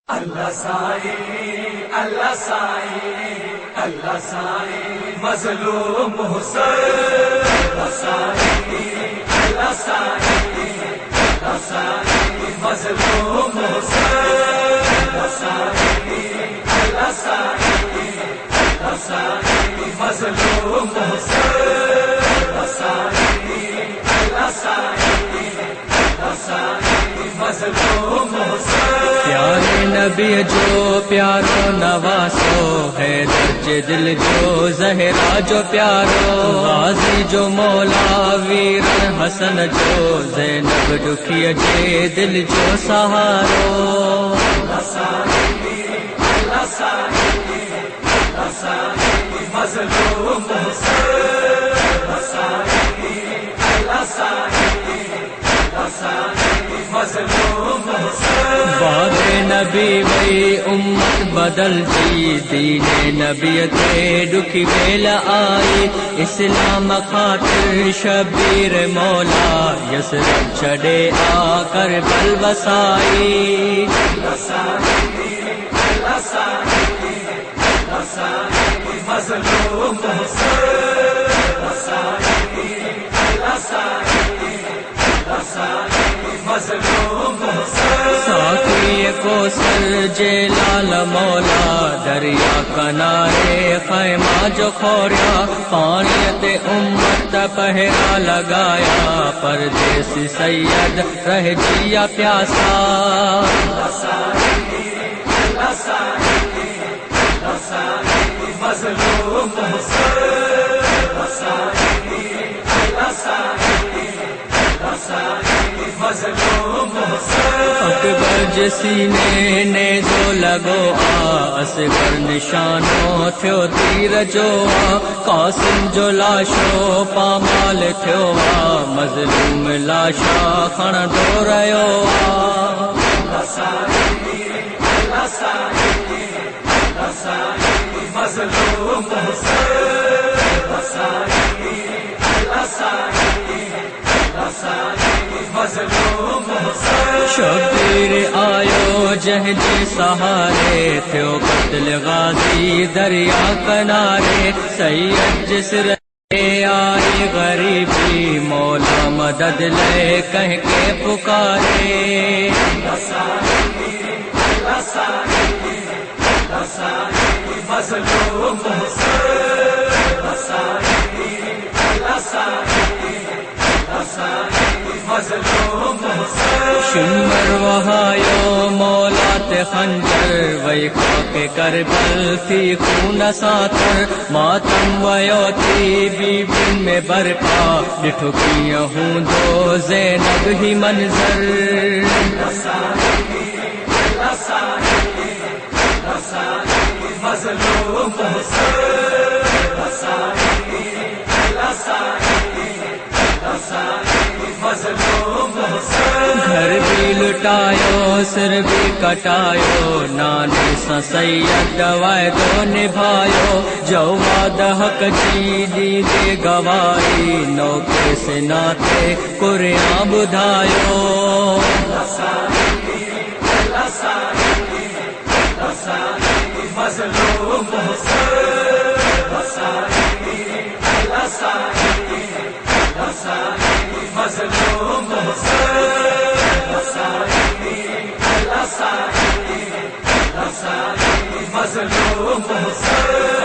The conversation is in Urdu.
اللہ سائی اللہ سائی اللہ سائی مظلوم حسین اللہ سائی اللہ سائی اللہ سائی مظلوم حسین اللہ سائی اللہ سائی اللہ سائی مظلوم حسین اللہ سائی اللہ سائی اللہ سائی مظلوم حسین پیارے نبی جو پیارو نواسو ہے درج دل جو زہرا جو پیارو غازی جو مولا ویر حسن جو زینب دکھی جے دل جو سہارو اللہ سائی اللہ سائی اللہ سائی مظلوم حسین اللہ سائی اللہ سائی اللہ سائی مظلوم حسین باب نبی وی امت بدل جی دین نبی تے دکھی ویل آئی اسلام خاطر شبیر مولا یسرب چھڑے آ کر بل وسائی اللہ سائی اللہ سائی اللہ سائی مظلوم حسین اللہ سائی اللہ سائی اللہ سائی مظلوم حسین ساقی کو سر جلال مولا دریا کنارے خیمہ جو کھوریا پانیت امت پہرا لگایا پردیسی سید رہ جیا پیاسا اللہ سائی اللہ سائی اللہ سائی مظلوم حسین اللہ سائی اللہ سائی اللہ سائی مظلوم حسین اکبر جسینے نیزو لگو آ اصغر نشانو تھیو تیر جو آ قاسم جو لاشو پامال تھیو آ مظلوم لاشا کھڑ دو رہو آ اللہ سائی اللہ سائی اللہ سائی مظلوم حسین اللہ سائی اللہ سائی اللہ سائی مظلوم حسین شبیر آیو جہجی سہارے تھیو قتل غازی دریا کنارے سید جس رہے آئی غریبی مولا مدد لے کہہ کے پکارے اللہ سائی اللہ سائی اللہ سائی مظلوم حسین اللہ سائی اللہ سائی اللہ سائی مظلوم حسین شمر وہایو مولا تے خنجر وی خاک کربل تھی خون ساتر ماتم ویو تھی بی بن میں برپا ڈٹھکی ہوں دو زینب ہی منظر اللہ سائی اللہ سائی اللہ سائی مظلوم حسین اللہ سائی اللہ سائی اللہ سائی مظلوم حسین گھر بھی لٹایو سر بھی کٹایو نانی سا سید وعدو نبھایو جو وعد حق جی دی دے گواہی نوکے سے ناتے قرآن بدھایو اللہ سائی اللہ سائی اللہ سائی مظلوم حسین اللہ سائی اللہ سائی اللہ سائی مظلوم حسین اللہ سائی اللہ سائی اللہ سائی مظلوم حسین